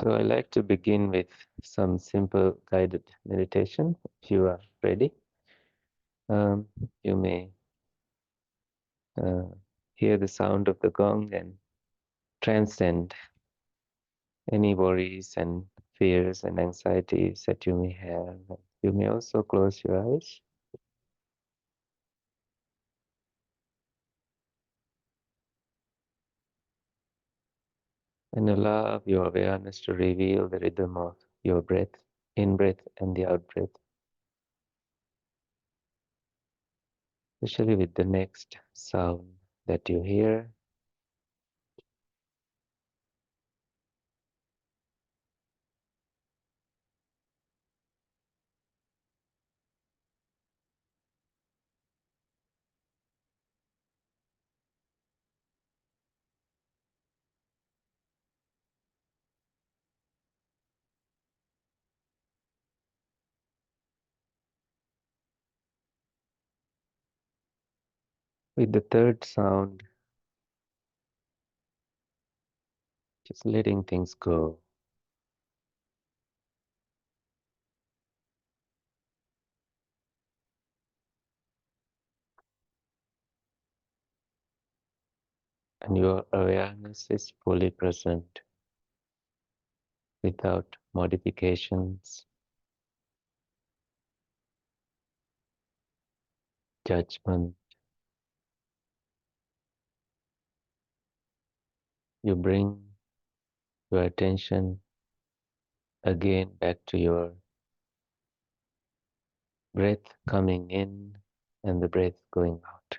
So I like to begin with some simple guided meditation. If you are ready, you may uh, hear the sound of the gong and transcend any worries and fears and anxieties that you may have. You may also close your eyes and allow your awareness to reveal the rhythm of your breath, in-breath and the out-breath, especially with the next sound that you hear. With the third sound, just letting things go. And your awareness is fully present without modifications, judgment. You bring your attention again back to your breath coming in and the breath going out.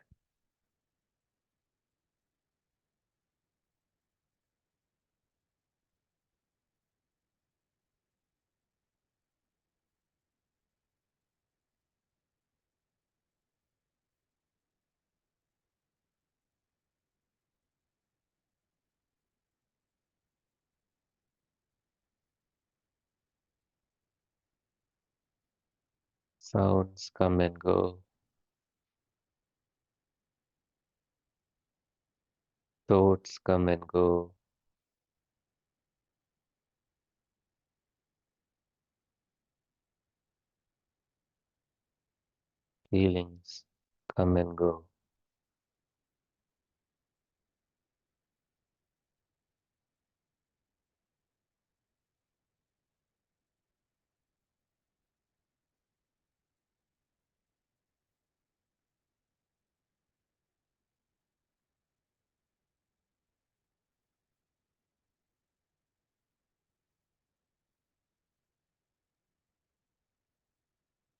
Sounds come and go. Thoughts come and go. Feelings come and go.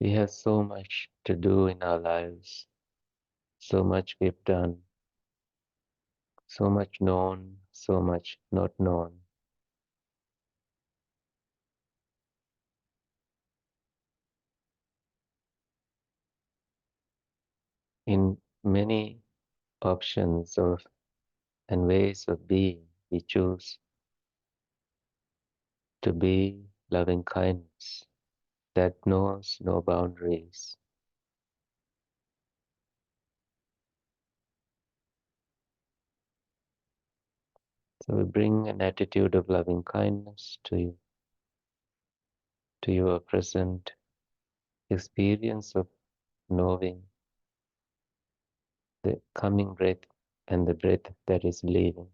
We have so much to do in our lives, so much we've done, so much known, so much not known. In many options of and ways of being, we choose to be loving kindness that knows no boundaries. So we bring an attitude of loving kindness to your present experience of knowing the coming breath and the breath that is leaving.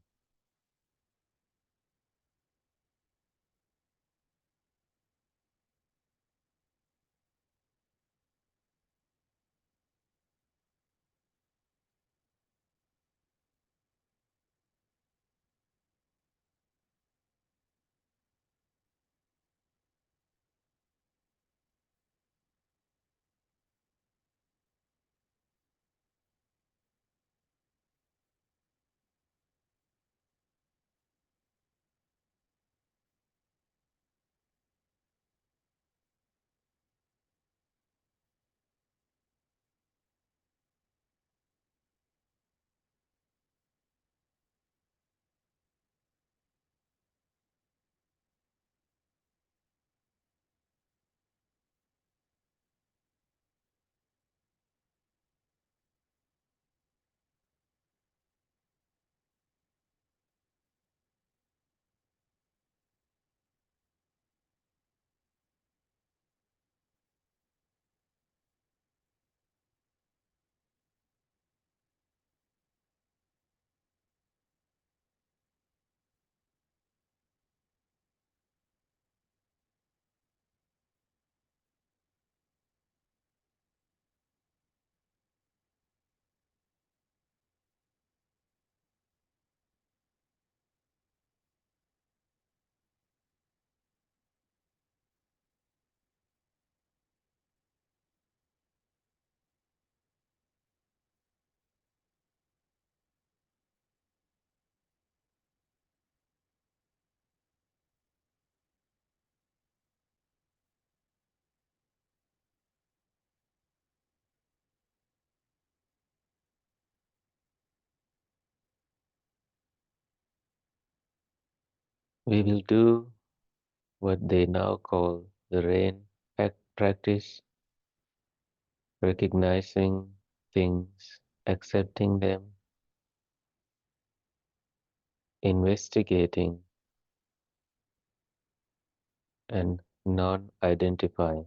We will do what they now call the rain practice, recognizing things, accepting them, investigating, and non-identifying.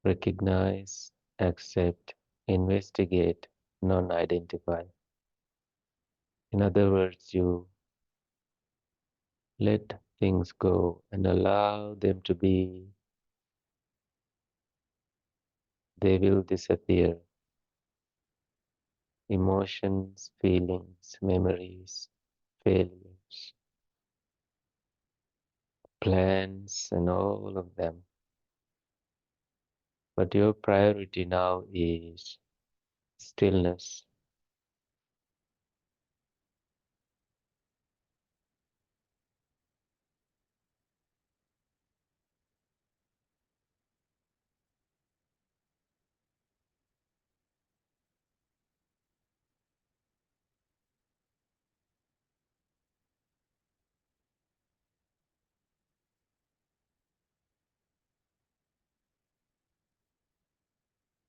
Recognize, accept, investigate, non-identify. In other words, you let things go and allow them to be. They will disappear. Emotions, feelings, memories, failures, plans, and all of them. But your priority now is stillness.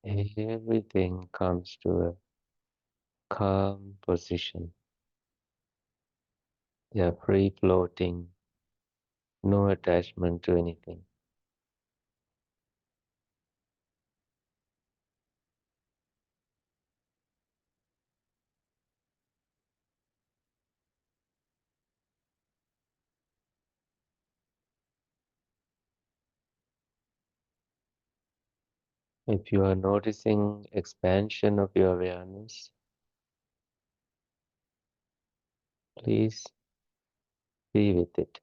Everything comes to a calm position. They are free floating, no attachment to anything. If you are noticing expansion of your awareness, please be with it.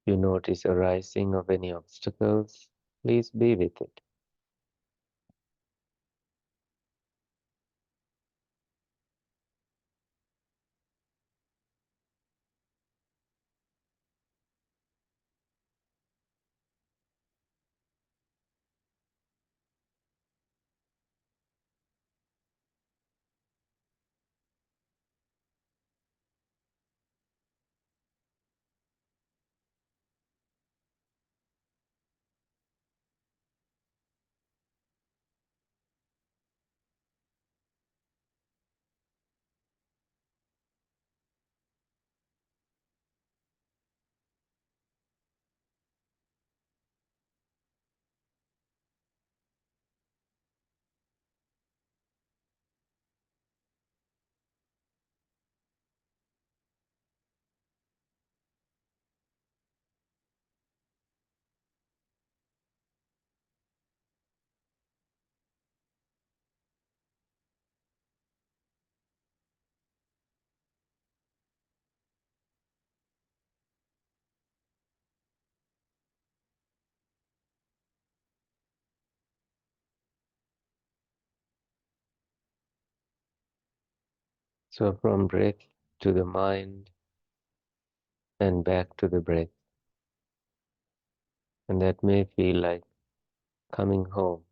If you notice arising of any obstacles, please be with it. So from breath to the mind and back to the breath. And that may feel like coming home.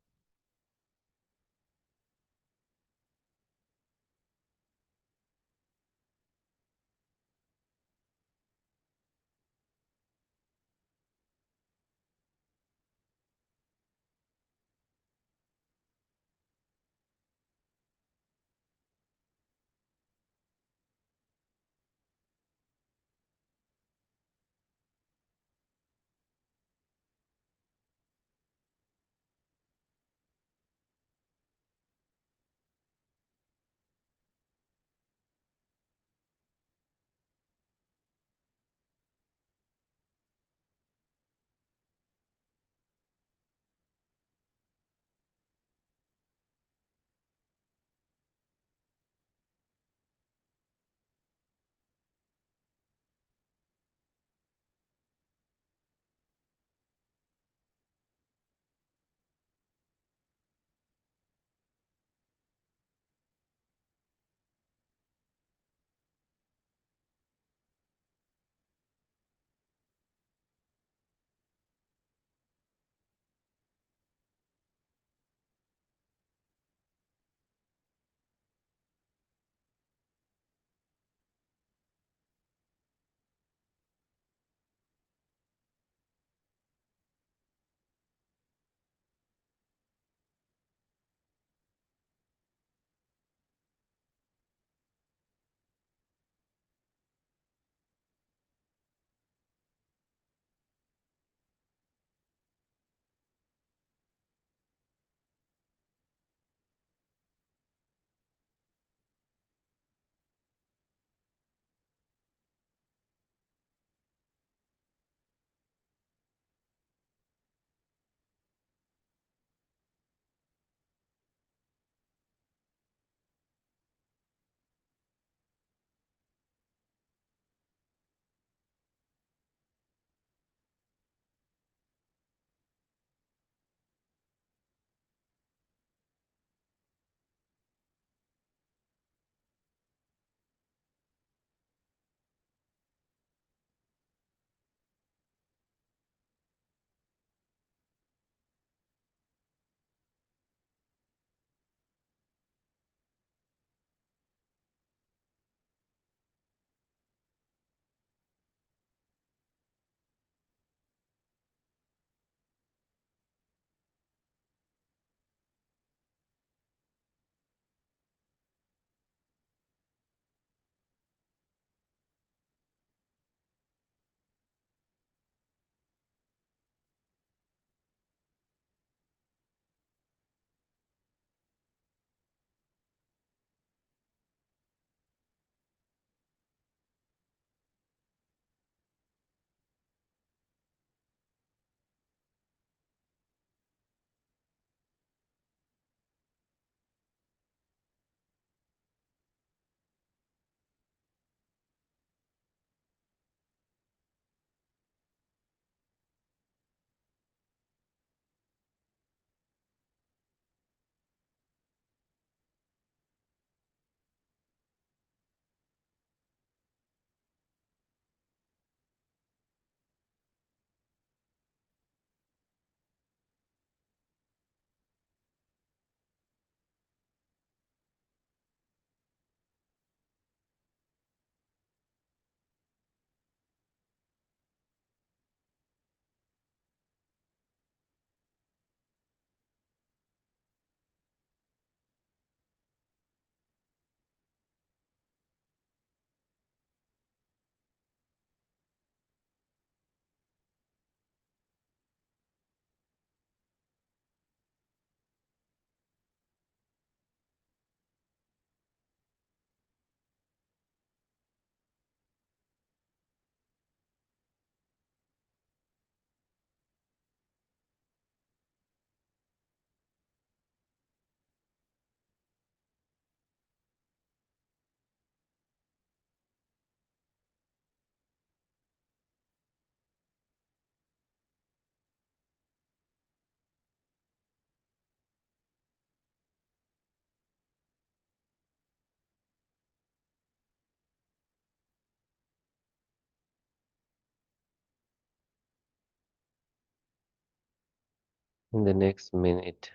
In the next minute,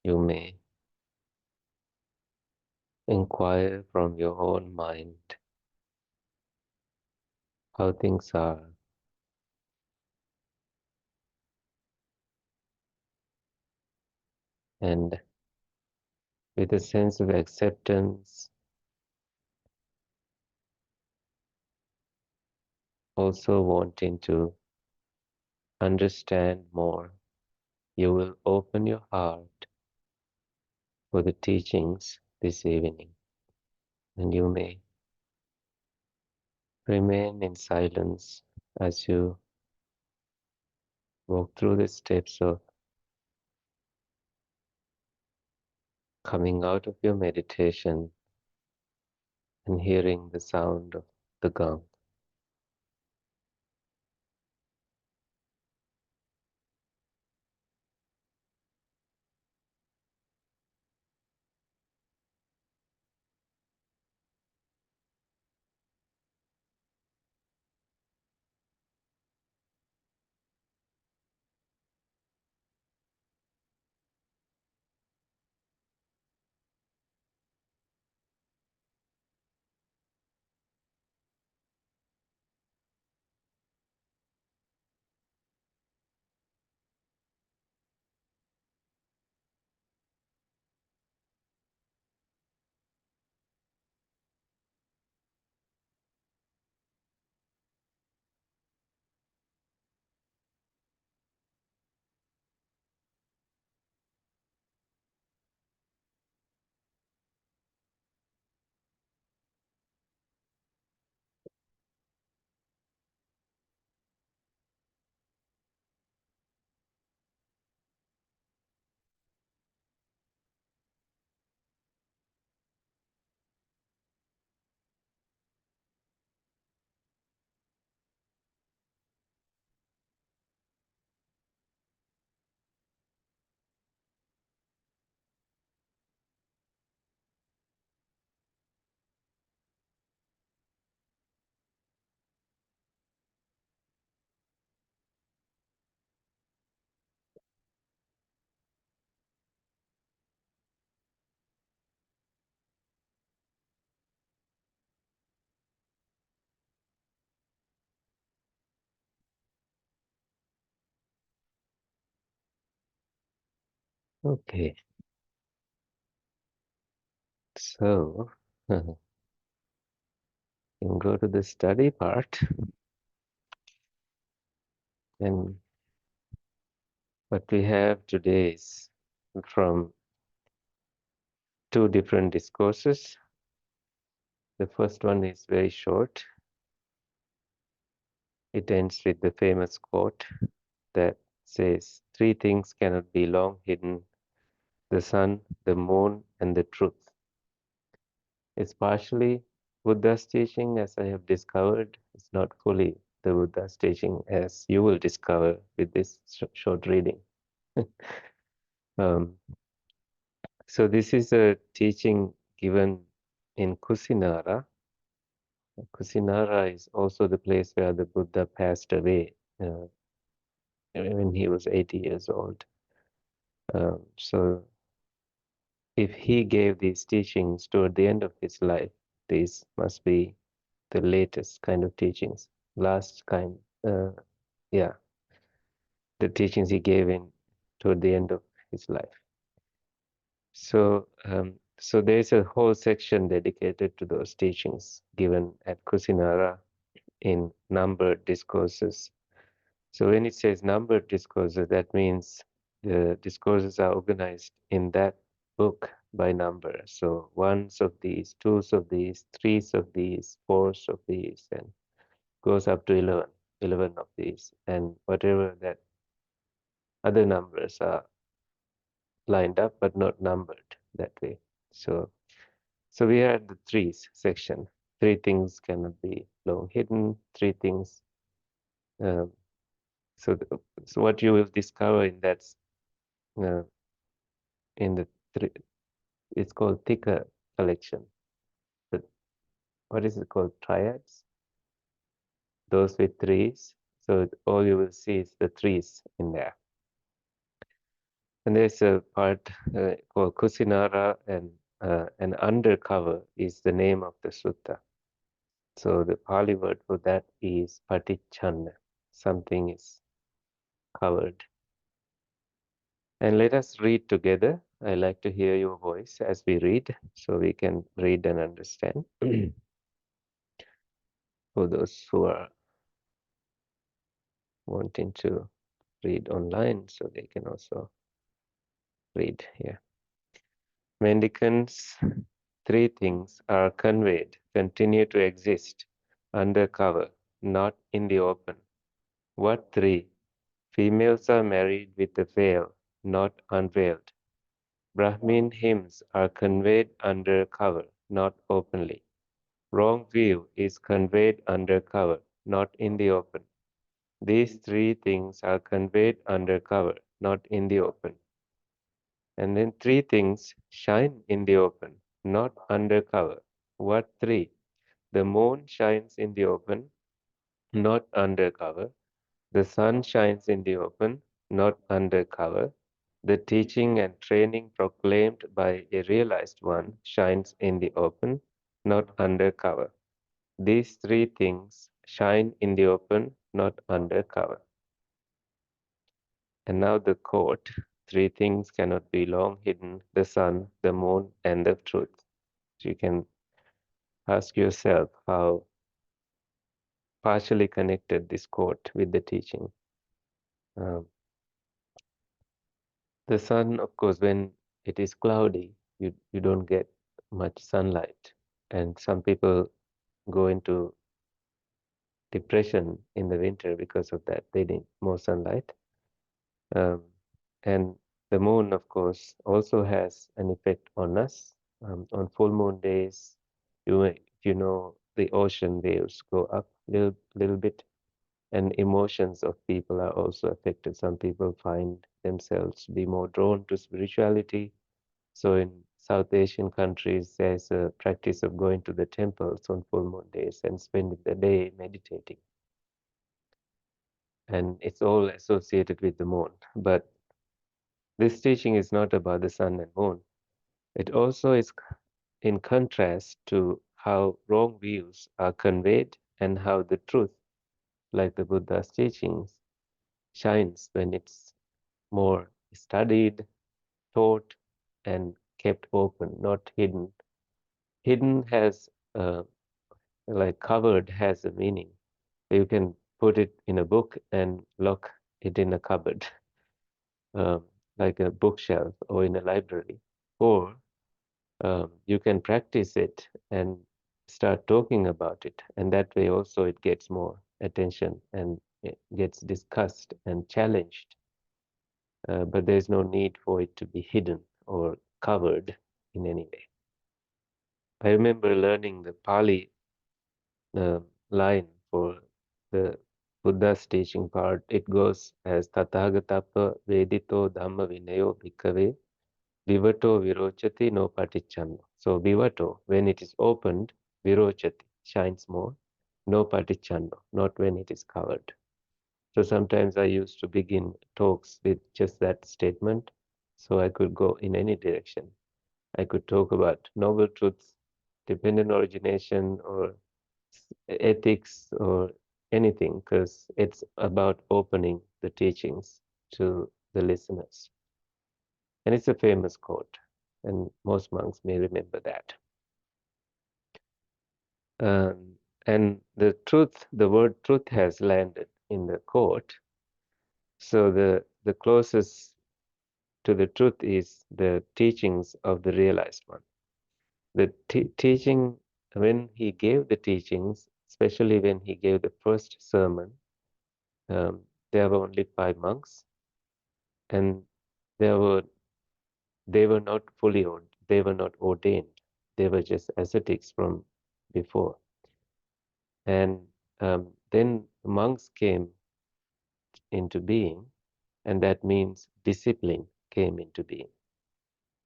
you may inquire from your own mind how things are, and with a sense of acceptance, also wanting to understand more, you will open your heart for the teachings this evening, and you may remain in silence as you walk through the steps of coming out of your meditation and hearing the sound of the gong. Okay, so you can go to the study part, and what we have today is from two different discourses. The first one is very short. It ends with the famous quote that says, "Three things cannot be long hidden: the sun, the moon, and the truth." It's partially Buddha's teaching, as I have discovered. It's not fully the Buddha's teaching, as you will discover with this short reading. um, so this is a teaching given in Kusinārā. Kusinārā is also the place where the Buddha passed away when he was 80 years old. So if he gave these teachings toward the end of his life, these must be the latest kind of teachings, last kind, yeah, the teachings he gave in toward the end of his life. So there's a whole section dedicated to those teachings given at Kusinārā in numbered discourses. So when it says numbered discourses, that means the discourses are organized in that book by number. So ones of these, twos of these, threes of these, fours of these, and goes up to 11 of these, and whatever that other numbers are lined up but not numbered that way. So we are at the threes section. Three things cannot be long hidden. Three things. Um, so, so what you will discover in that uh, in the three, it's called thicker collection. But what is it called? Triads. Those with threes. So all you will see is the threes in there. And there's a part called Kusinārā, and undercover is the name of the sutta. So the Pali word for that is Paṭicchanna. Something is covered. And let us read together. I like to hear your voice as we read, so we can read and understand. For those who are wanting to read online, so they can also read here. Mendicants, three things are conveyed, continue to exist under cover, not in the open. What three? Females are married with a veil, not unveiled. Brahmin hymns are conveyed under cover, not openly. Wrong view is conveyed under cover, not in the open. These three things are conveyed under cover, not in the open. And then three things shine in the open, not under cover. What three? The moon shines in the open, not under cover. The sun shines in the open, not under cover. The teaching and training proclaimed by a realized one shines in the open, not under cover. These three things shine in the open, not under cover. And now the quote, three things cannot be long hidden, the sun, the moon, and the truth. So you can ask yourself how partially connected this quote with the teaching. Um, the sun, of course, when it is cloudy, you don't get much sunlight. And some people go into depression in the winter because of that. They need more sunlight. Um, and the moon, of course, also has an effect on us. On full moon days, you know the ocean waves go up little bit, and emotions of people are also affected. Some people find themselves to be more drawn to spirituality. So in South Asian countries, there's a practice of going to the temples on full moon days and spending the day meditating. And it's all associated with the moon. But this teaching is not about the sun and moon. It also is in contrast to how wrong views are conveyed and how the truth, like the Buddha's teachings, shines when it's more studied, taught, and kept open, not hidden. Hidden has, like covered, has a meaning. You can put it in a book and lock it in a cupboard, um, like a bookshelf or in a library. Or you can practice it and start talking about it. And that way also it gets more attention and it gets discussed and challenged. But there's no need for it to be hidden or covered in any way. I remember learning the Pali line for the Buddha's teaching part. It goes as Tathagatapa Vedito Dhamma Vinayo Bhikkhave Vivato Virochati no Paṭicchanna. So Vivato, when it is opened, Virochati, shines more. No Paṭicchanna, not when it is covered. So sometimes I used to begin talks with just that statement, so I could go in any direction. I could talk about noble truths, dependent origination, or ethics, or anything, because it's about opening the teachings to the listeners. And it's a famous quote, and most monks may remember that. Um, and the truth, the word truth has landed in the quote. So the closest to the truth is the teachings of the realized one. The teaching, when he gave the teachings, especially when he gave the first sermon, there were only 5 monks, and there were they were not they were not ordained. They were just ascetics from before. And then monks came into being, and that means discipline came into being.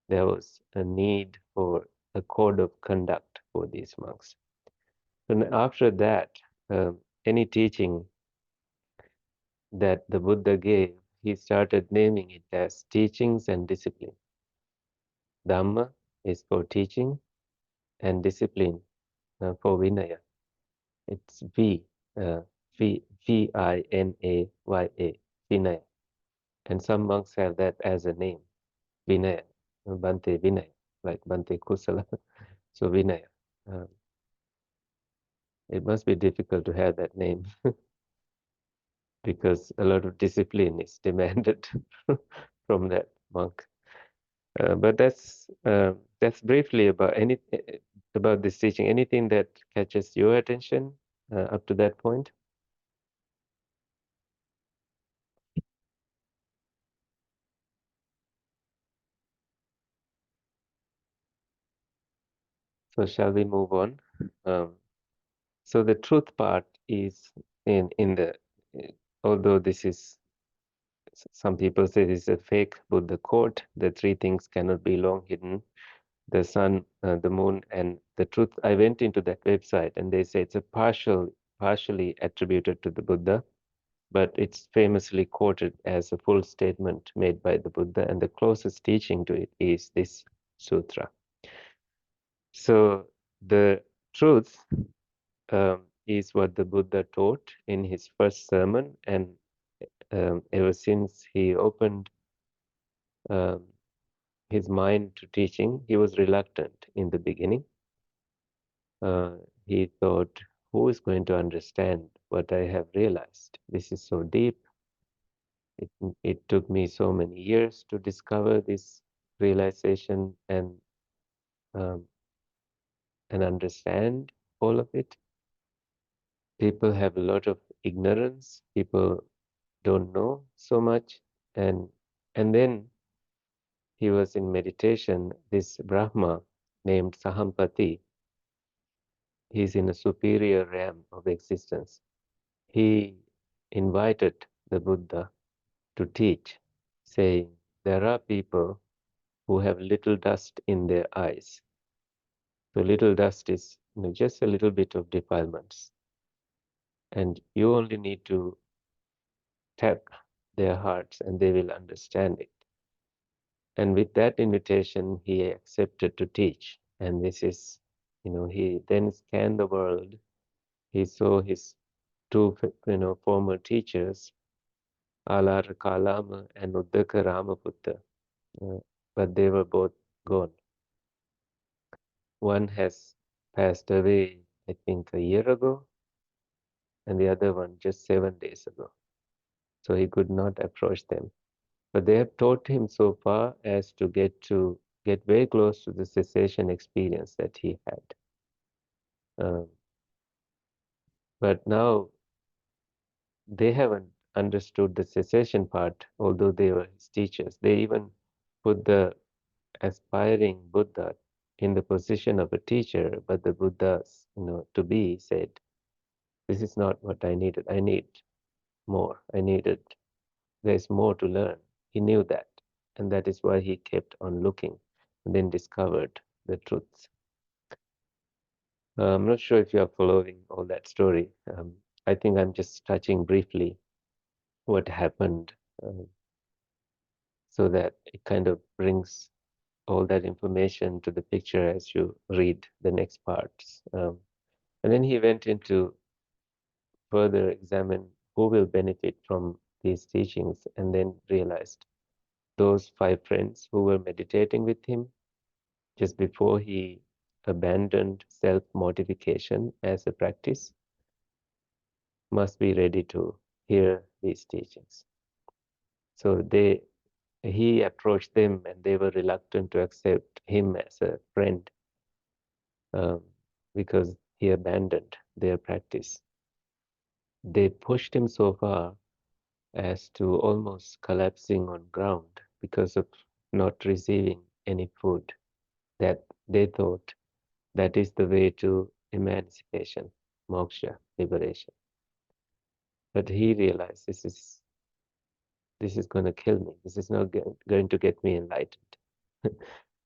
There was a need for a code of conduct for these monks. And after that, any teaching that the Buddha gave, he started naming it as teachings and discipline. Dhamma is for teaching and discipline for Vinaya. It's Vinaya, Vinaya. And some monks have that as a name, Vinaya, Bhante Vinaya, like Bhante Kusala. So Vinaya. It must be difficult to have that name because a lot of discipline is demanded from that monk. But that's briefly about this teaching. Anything that catches your attention up to that point? So shall we move on? Um, so the truth part is in the although this is some people say this is a fake Buddha quote, the three things cannot be long hidden: the sun, the moon, and the truth. I went into that website and they say it's a partially attributed to the Buddha, but it's famously quoted as a full statement made by the Buddha, and the closest teaching to it is this sutra. So the truth is what the Buddha taught in his first sermon, and ever since he opened um, his mind to teaching, he was reluctant in the beginning. He thought, who is going to understand what I have realized? This is so deep. It took me so many years to discover this realization um, and understand all of it. People have a lot of ignorance. People don't know so much, and then he was in meditation. This Brahma named Sahampati, he's in a superior realm of existence. He invited the Buddha to teach, saying, there are people who have little dust in their eyes. So little dust is just a little bit of defilements. And you only need to tap their hearts and they will understand it. And with that invitation, he accepted to teach. And this is, he then scanned the world. He saw his two, former teachers, Alar Kalama and Uddaka Ramaputta, but they were both gone. One has passed away, I think, a year ago, and the other one just 7 days ago. So he could not approach them. But they have taught him so far as to get very close to the cessation experience that he had. But now they haven't understood the cessation part, although they were his teachers. They even put the aspiring Buddha in the position of a teacher, but the Buddha, to be said, this is not what I needed. I need more. There's more to learn. He knew that. And that is why he kept on looking and then discovered the truths. I'm not sure if you are following all that story. I think I'm just touching briefly what happened so that it kind of brings all that information to the picture as you read the next parts. And then he went into further examine who will benefit from these teachings, and then realized those 5 friends who were meditating with him just before he abandoned self-mortification as a practice must be ready to hear these teachings. So he approached them and they were reluctant to accept him as a friend um, because he abandoned their practice. They pushed him so far as to almost collapsing on ground because of not receiving any food, that they thought that is the way to emancipation, moksha, liberation. But he realized this is going to kill me. This is not going to get me enlightened.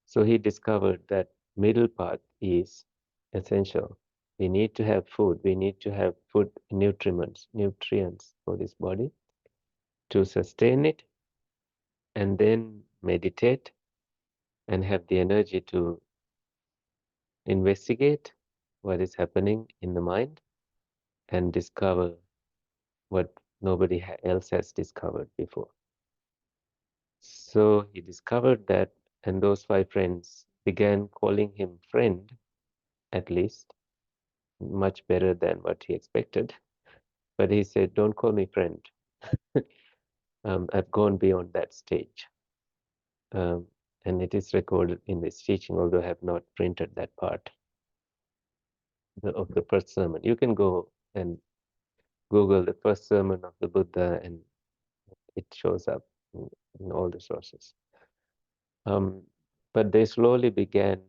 So he discovered that middle path is essential. We need to have food. We need to have food nutrients for this body to sustain it and then meditate and have the energy to investigate what is happening in the mind and discover what nobody else has discovered before. So he discovered that, and those 5 friends began calling him friend, at least, much better than what he expected. But he said, "Don't call me friend. I've gone beyond that stage." Um, and it is recorded in this teaching, although I have not printed that part of the first sermon. You can go and Google the first sermon of the Buddha, and it shows up in all the sources. But they slowly began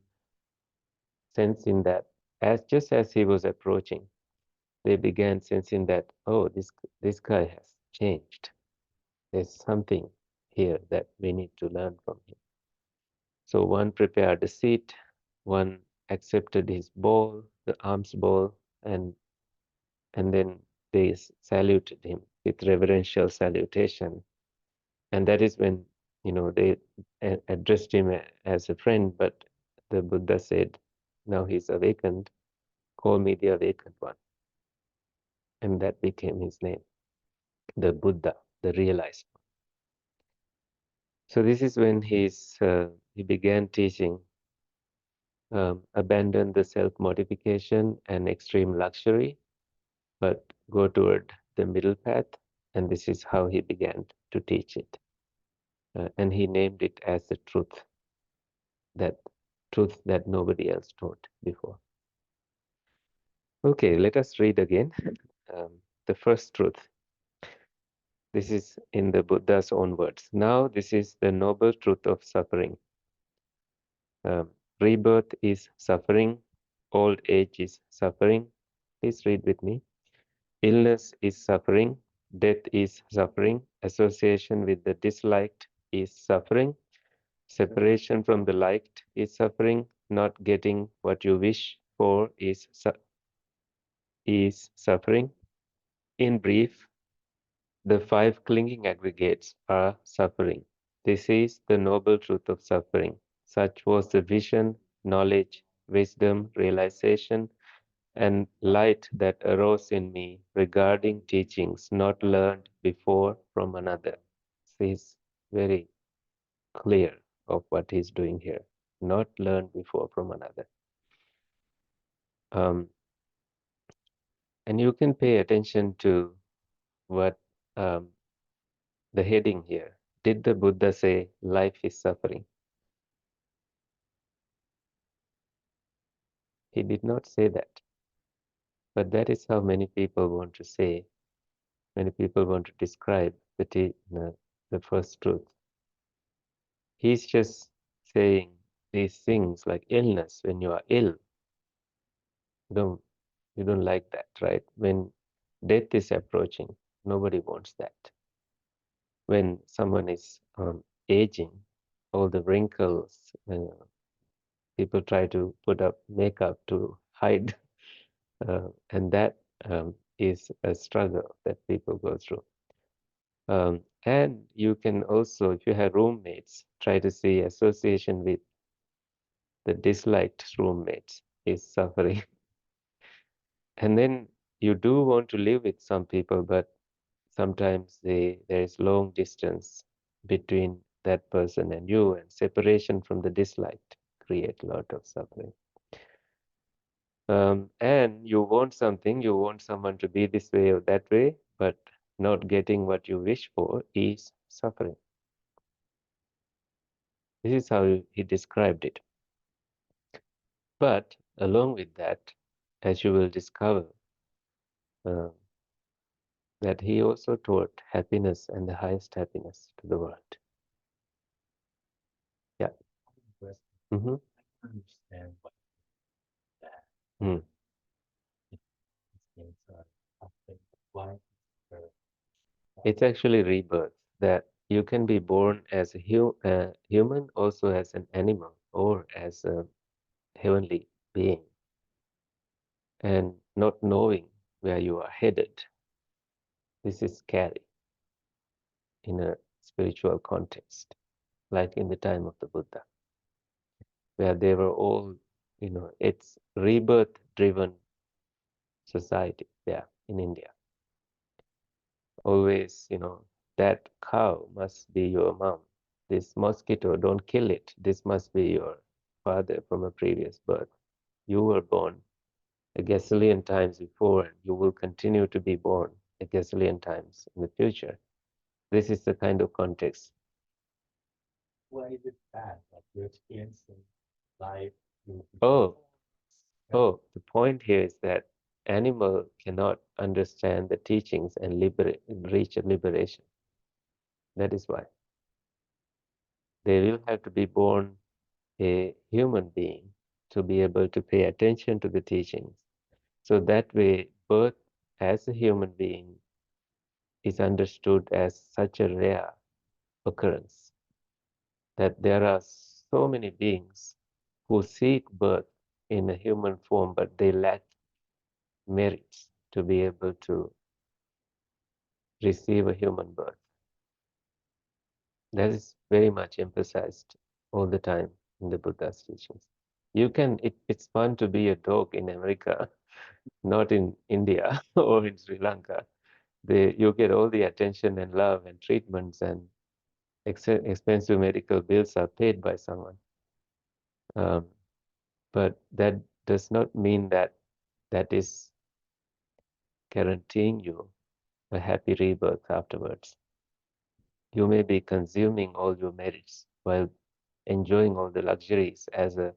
sensing that, just as he was approaching, they began sensing that, oh, this guy has changed. There's something here that we need to learn from him. So one prepared a seat, one accepted his bowl, the alms bowl, and then they saluted him with reverential salutation. And that is when, they addressed him as a friend, but the Buddha said, now he's awakened, call me the awakened one. And that became his name, the Buddha, the realized one. So this is when he began teaching, abandon the self-mortification and extreme luxury, but go toward the middle path. And this is how he began to teach it. And he named it as the that truth that nobody else taught before. Okay, let us read again. The first truth. This is in the Buddha's own words. Now, this is the noble truth of suffering. Rebirth is suffering. Old age is suffering. Please read with me. Illness is suffering. Death is suffering. Association with the disliked is suffering. Separation from the liked is suffering. Not getting what you wish for is suffering. In brief, the 5 clinging aggregates are suffering. This is the noble truth of suffering. Such was the vision, knowledge, wisdom, realization, and light that arose in me regarding teachings not learned before from another. So he's very clear of what he's doing here. Not learned before from another. And you can pay attention to what the heading here. Did the Buddha say life is suffering? He did not say that. But that is how many people want to say, many people want to describe the first truth. He's just saying these things like illness. When you are ill, you don't like that, right? When death is approaching, nobody wants that. When someone is aging, all the wrinkles, people try to put up makeup to hide, and that is a struggle that people go through. And you can also, if you have roommates, try to see association with the disliked roommates is suffering. And then you do want to live with some people, but sometimes there is long distance between that person and you, and separation from the disliked create a lot of suffering. And you want something, you want someone to be this way or that way, but not getting what you wish for is suffering. This is how he described it. But along with that, as you will discover, uh, that he also taught happiness and the highest happiness to the world. Yeah. Mm-hmm. Understand what that things are happening. Why? It's actually rebirth, that you can be born as a human, also as an animal, or as a heavenly being, and not knowing where you are headed. This is scary in a spiritual context. like in the time of the Buddha, where they were all, it's rebirth-driven society, yeah, in India. Always, that cow must be your mom. This mosquito, don't kill it. This must be your father from a previous birth. You were born a gazillion times before, and you will continue to be born a gazillion times in the future. This is the kind of context. Why is it bad that you're experiencing life? Oh, the point here is that animal cannot understand the teachings and reach a liberation. That is why. They will have to be born a human being to be able to pay attention to the teachings. So that way, birth as a human being is understood as such a rare occurrence that there are so many beings who seek birth in a human form, but they lack merits to be able to receive a human birth. That is very much emphasized all the time in the Buddha's teachings. It's fun to be a dog in America, not in India or in Sri Lanka. You get all the attention and love and treatments, and expensive medical bills are paid by someone. Um, but that does not mean that that is guaranteeing you a happy rebirth afterwards. You may be consuming all your merits while enjoying all the luxuries as a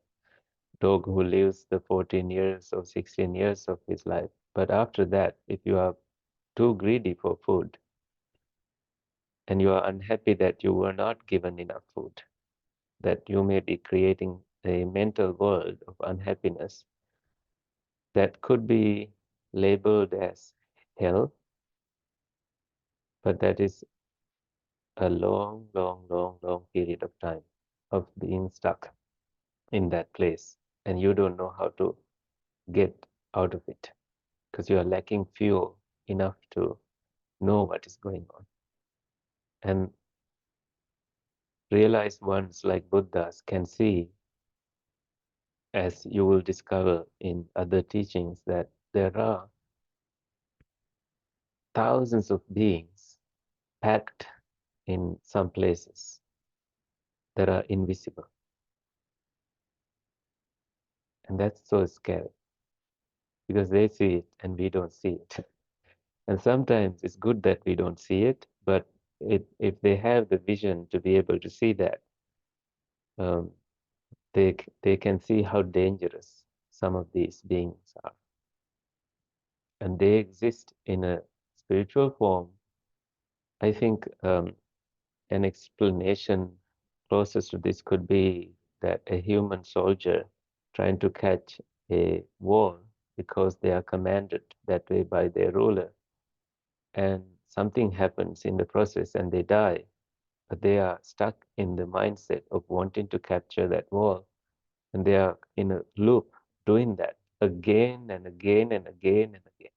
dog who lives the 14 years or 16 years of his life. But after that, if you are too greedy for food and you are unhappy that you were not given enough food, that you may be creating a mental world of unhappiness that could be labeled as hell, but that is a long, long, long, long period of time of being stuck in that place, and you don't know how to get out of it because you are lacking fuel enough to know what is going on. And realized ones like Buddhas can see, as you will discover in other teachings, that there are thousands of beings packed in some places that are invisible. And that's so scary because they see it and we don't see it. And sometimes it's good that we don't see it, but if they have the vision to be able to see that, um, they can see how dangerous some of these beings are. And they exist in a spiritual form. I think an explanation closest to this could be that a human soldier trying to catch a wall because they are commanded that way by their ruler, and something happens in the process and they die, but they are stuck in the mindset of wanting to capture that wall, and they are in a loop doing that again and again and again and again,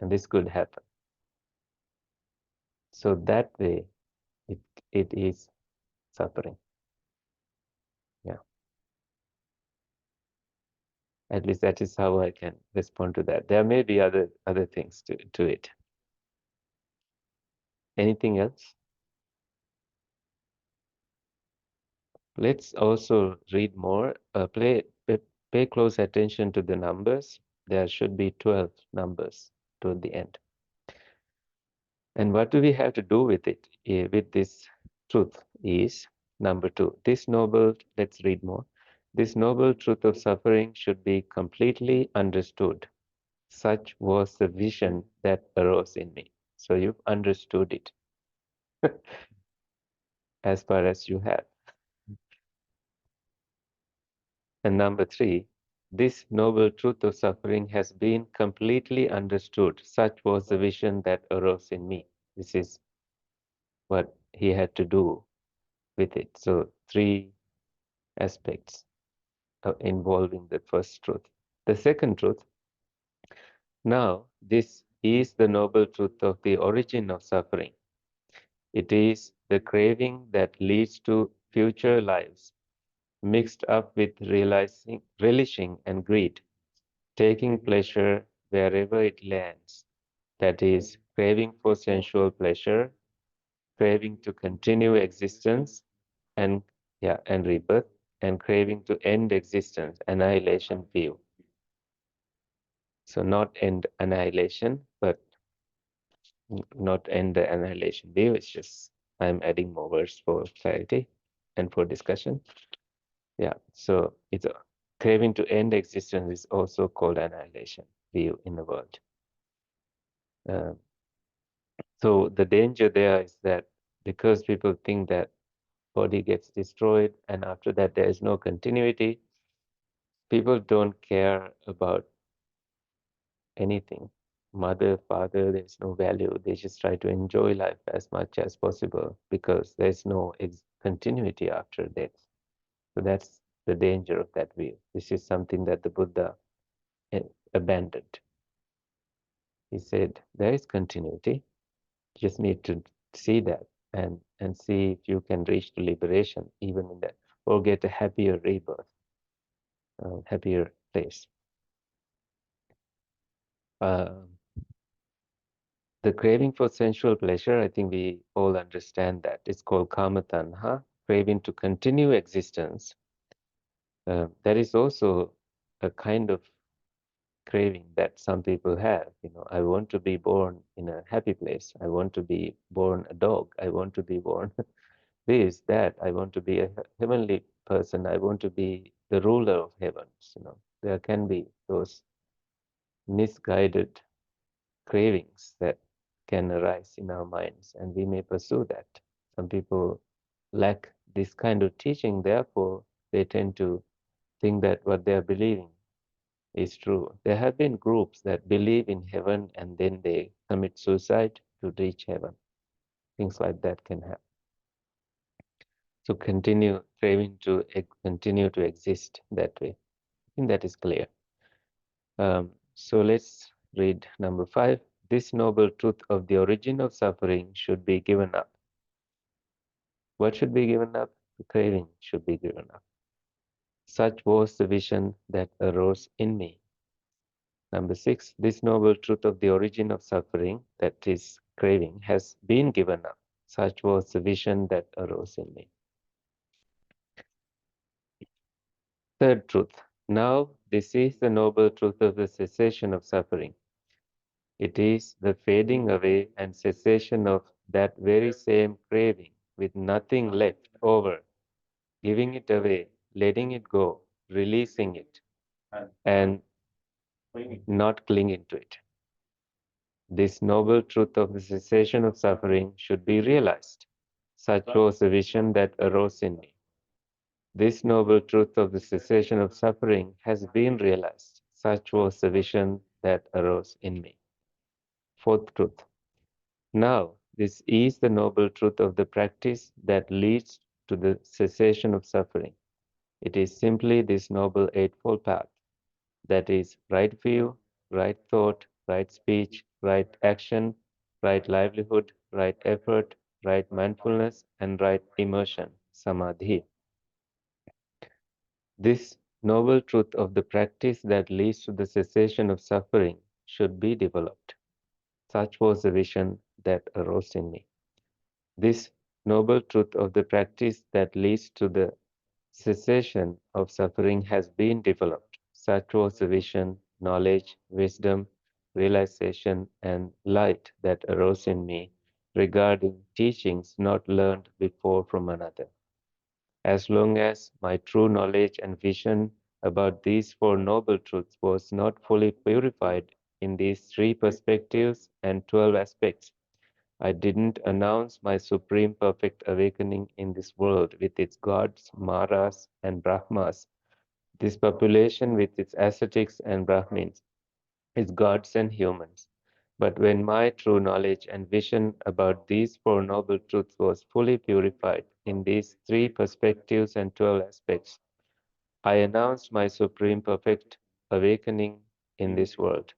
and this could happen. So that way it it is suffering. Yeah, at least that is how I can respond to that. There may be other things to it. Anything else? Let's also read more. Pay close attention to the numbers. There should be 12 numbers toward the end. And what do we have to do with it, with this truth is number 2. Let's read more. This noble truth of suffering should be completely understood. Such was the vision that arose in me. So you've understood it as far as you have. And number 3, this noble truth of suffering has been completely understood. Such was the vision that arose in me. This is what he had to do with it. So 3 aspects involving the first truth. The second truth, now this is the noble truth of the origin of suffering. It is the craving that leads to future lives, mixed up with relishing and greed, taking pleasure wherever it lands. That is, craving for sensual pleasure, craving to continue existence, and and rebirth, and craving to end existence, annihilation view. So not end annihilation, but not end the annihilation view. It's just I'm adding more words for clarity and for discussion. Yeah, so it's a craving to end existence is also called annihilation view in the world. Uh, so the danger there is that because people think that body gets destroyed and after that there is no continuity, people don't care about anything. Mother, father, there's no value. They just try to enjoy life as much as possible because there's no continuity after death. So that's the danger of that view. This is something that the Buddha abandoned. He said, there is continuity. You just need to see that and see if you can reach to liberation even in that, or get a happier rebirth, happier place. The craving for sensual pleasure, I think we all understand that. It's called kama tanha, craving to continue existence. That is also a kind of craving that some people have. You know, I want to be born in a happy place. I want to be born a dog. I want to be born this, that. I want to be a heavenly person. I want to be the ruler of heavens. You know, there can be those misguided cravings that can arise in our minds, and we may pursue that. Some people lack this kind of teaching, therefore, they tend to think that what they are believing is true. There have been groups that believe in heaven and then they commit suicide to reach heaven. Things like that can happen. So continue craving to continue to exist that way. I think that is clear. So let's read number 5. This noble truth of the origin of suffering should be given up. What should be given up? The craving should be given up. Such was the vision that arose in me. Number 6, this noble truth of the origin of suffering, that is craving, has been given up. Such was the vision that arose in me. Third truth. Now, this is the noble truth of the cessation of suffering. It is the fading away and cessation of that very same craving with nothing left over, giving it away, letting it go, releasing it, and not clinging to it. This noble truth of the cessation of suffering should be realized. Such was the vision that arose in me. This noble truth of the cessation of suffering has been realized. Such was the vision that arose in me. Fourth truth. Now, this is the noble truth of the practice that leads to the cessation of suffering. It is simply this noble eightfold path, that is, right view, right thought, right speech, right action, right livelihood, right effort, right mindfulness, and right immersion, samadhi. This noble truth of the practice that leads to the cessation of suffering should be developed. Such was the vision that arose in me. This noble truth of the practice that leads to the cessation of suffering has been developed. Such was the vision, knowledge, wisdom, realization, and light that arose in me regarding teachings not learned before from another. As long as my true knowledge and vision about these four noble truths was not fully purified in these three perspectives and 12 aspects, I didn't announce my supreme perfect awakening in this world with its gods, maras, and brahmas, this population with its ascetics and brahmins, its gods and humans. But when my true knowledge and vision about these four noble truths was fully purified in these three perspectives and 12 aspects, I announced my supreme perfect awakening in this world.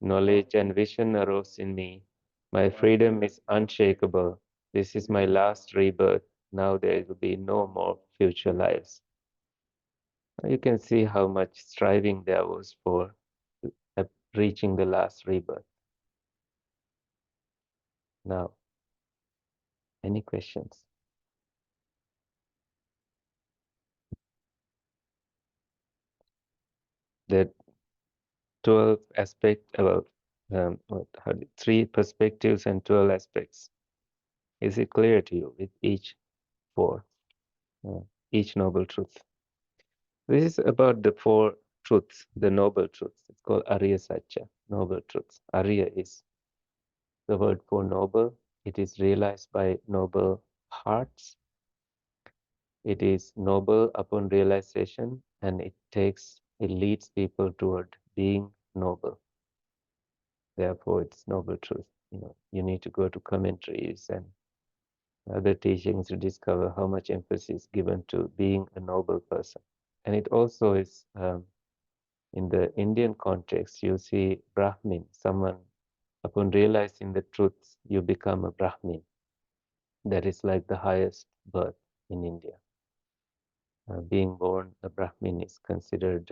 Knowledge and vision arose in me. My freedom is unshakable. This is my last rebirth. Now there will be no more future lives. You can see how much striving there was for reaching the last rebirth. Now, any questions? The 12 aspect about 3 perspectives and 12 aspects. Is it clear to you with each 4, each noble truth? This is about the 4 truths, the noble truths. It's called Arya Satya, noble truths. Arya is the word for noble. It is realized by noble hearts. It is noble upon realization, and it leads people toward being noble. Therefore, it's noble truth. You need to go to commentaries and other teachings to discover how much emphasis is given to being a noble person. And it also is, in the Indian context, you see Brahmin, someone, upon realizing the truth, you become a Brahmin. That is like the highest birth in India. Being born a Brahmin is considered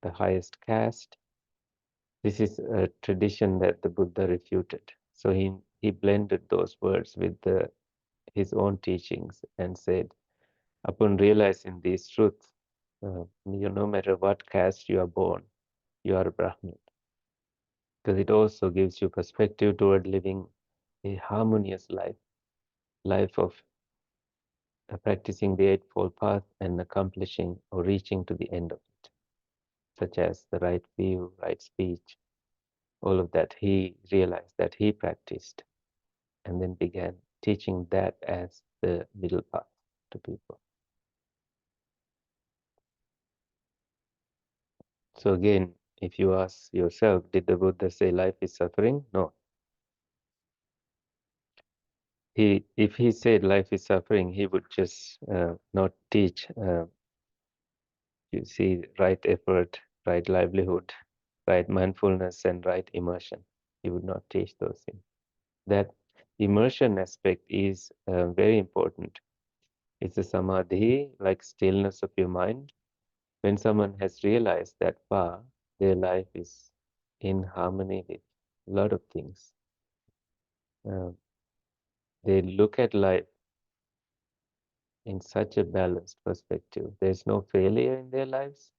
the highest caste. This is a tradition that the Buddha refuted. So he blended those words with his own teachings and said, upon realizing these truths, no matter what caste you are born, you are a Brahmin. Because it also gives you perspective toward living a harmonious life of practicing the Eightfold Path and accomplishing or reaching to the end of it, such as the right view, right speech, all of that. He realized that he practiced and then began teaching that as the middle path to people. So again, if you ask yourself, did the Buddha say life is suffering? No. If he said life is suffering, he would just not teach, you see, right effort, right livelihood, right mindfulness, and right immersion. He would not teach those things. That immersion aspect is very important. It's a samadhi, like stillness of your mind. When someone has realized that far, their life is in harmony with a lot of things. They look at life in such a balanced perspective. There's no failure in their lives.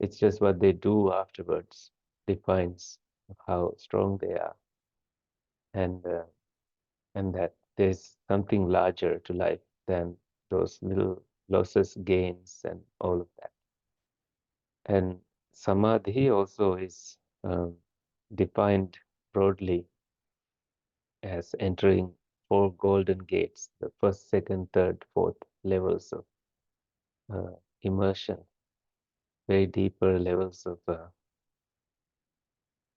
It's just what they do afterwards defines how strong they are, and that there's something larger to life than those little losses, gains, and all of that. And samadhi also is defined broadly as entering 4 golden gates, the first, second, third, fourth levels of immersion, very deeper levels of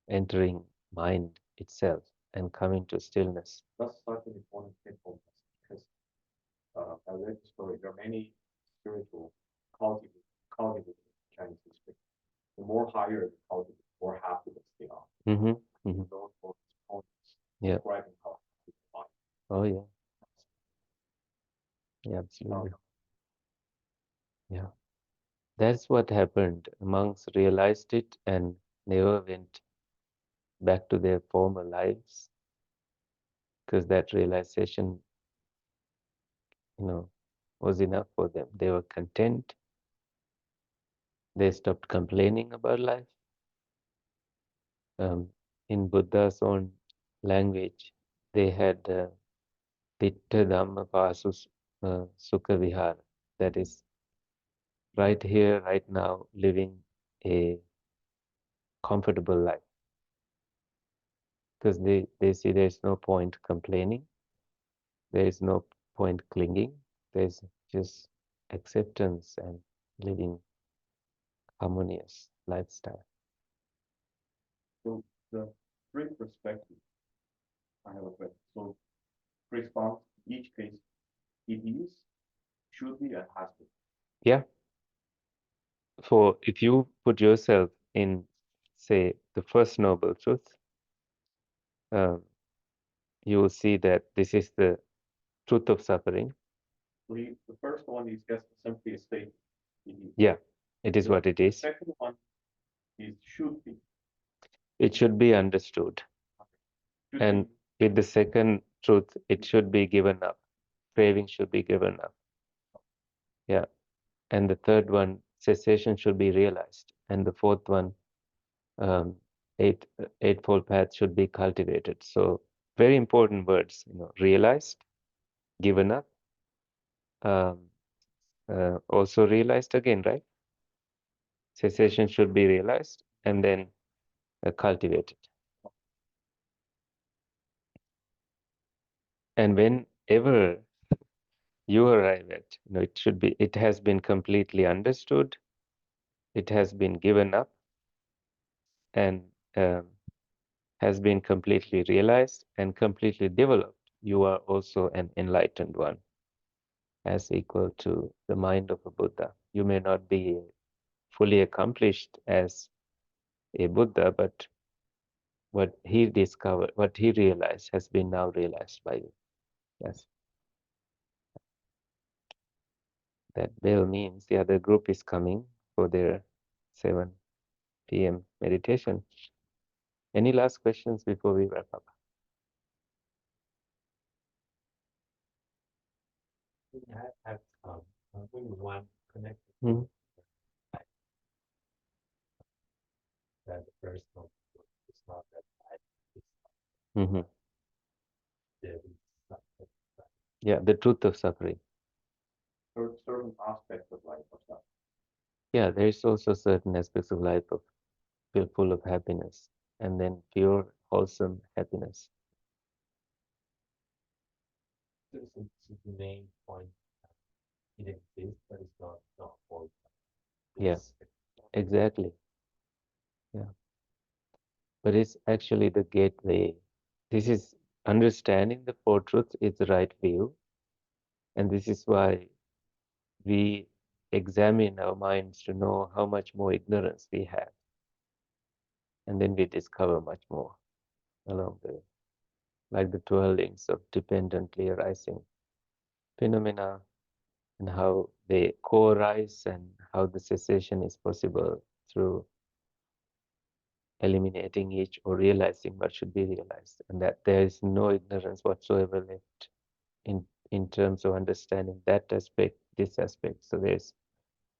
entering mind itself and coming to stillness. That's such an important pitfall because I read the story. There are many spiritual cultivators in Chinese history. The more higher the cultivator, the more happiness they are. Mm-hmm. Mm-hmm. Those were exponents Yeah. describing how happy they are. Oh yeah. Yeah, absolutely. Yeah. That's what happened. Monks realized it and never went back to their former lives because that realization, was enough for them. They were content. They stopped complaining about life. In Buddha's own language, they had Ditta Dhamma Pasus Sukha Vihara. That is, right here, right now, living a comfortable life. Because they see there's no point complaining, there is no point clinging, there's just acceptance and living harmonious lifestyle. So the 3 perspectives, I have a question. So response, each case, it is, should be, and has to be. Yeah. For if you put yourself in, say, the first noble truth, you will see that this is the truth of suffering. The first one is just simply a statement. Yeah, it is what it The is. second one is should be. It should be understood. Should And be. with the second truth, it should be given up. Craving should be given up. Yeah. And the third one, cessation should be realized. And the fourth one, um, eightfold path should be cultivated. So very important words, realized, given up, um, also realized again, right? Cessation should be realized and then cultivated. And whenever you arrive at, it has been completely understood, it has been given up, and um, has been completely realized and completely developed. You are also an enlightened one, as equal to the mind of a Buddha. You may not be fully accomplished as a Buddha, but what he discovered, what he realized, has been now realized by you. Yes. That bell means the other group is coming for their 7 p.m. meditation. Any last questions before we wrap up? I have only one connected Mhm. that the first one is not that bad. Mhm. There is something Yeah, the truth of suffering. certain aspects of life are suffering. Yeah, there is also certain aspects of life of feel full of happiness, and then pure, wholesome happiness. This is the main point. It exists, but it's not all. Yeah, exactly. Yeah, but it's actually the gateway. This is understanding the Four Truths is the right view, and this is why we examine our minds to know how much more ignorance we have, and then we discover much more along the way, like the 12 links of dependently arising phenomena and how they co-arise and how the cessation is possible through eliminating each or realizing what should be realized, and that there is no ignorance whatsoever left in terms of understanding that aspect, this aspect. So there's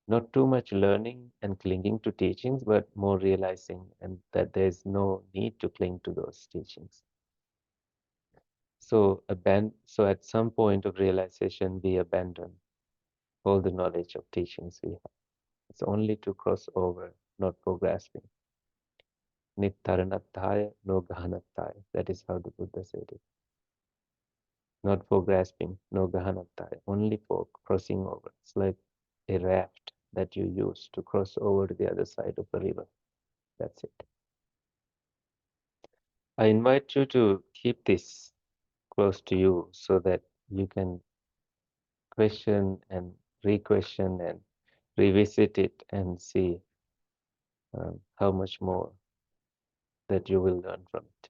not too much learning and clinging to teachings, but more realizing and that there's no need to cling to those teachings. So at some point of realization, we abandon all the knowledge of teachings we have. It's only to cross over, not for grasping. Nittaranattaya, no gahanattaya. That is how the Buddha said it. Not for grasping, no gahanattaya. Only for crossing over. It's like a raft that you use to cross over to the other side of the river. That's it. I invite you to keep this close to you so that you can question and re-question and revisit it and see how much more that you will learn from it.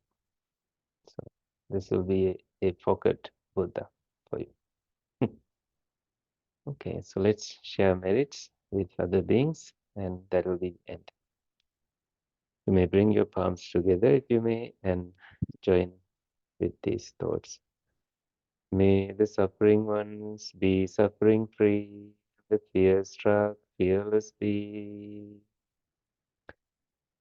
So this will be a pocket Buddha for you. Okay, so let's share merits with other beings, and that will be the end. You may bring your palms together if you may, and join with these thoughts. May the suffering ones be suffering free, the fear struck fearless be.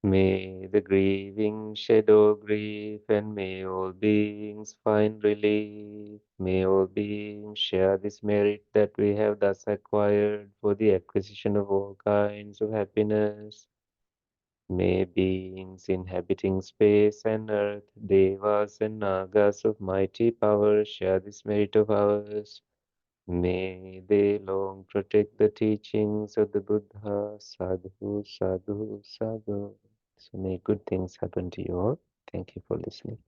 May the grieving shed all grief, and may all beings find relief. May all beings share this merit that we have thus acquired for the acquisition of all kinds of happiness. May beings inhabiting space and earth, devas and nagas of mighty power, share this merit of ours. May they long protect the teachings of the Buddha. Sadhu, sadhu, sadhu. So may good things happen to you all. Thank you for listening.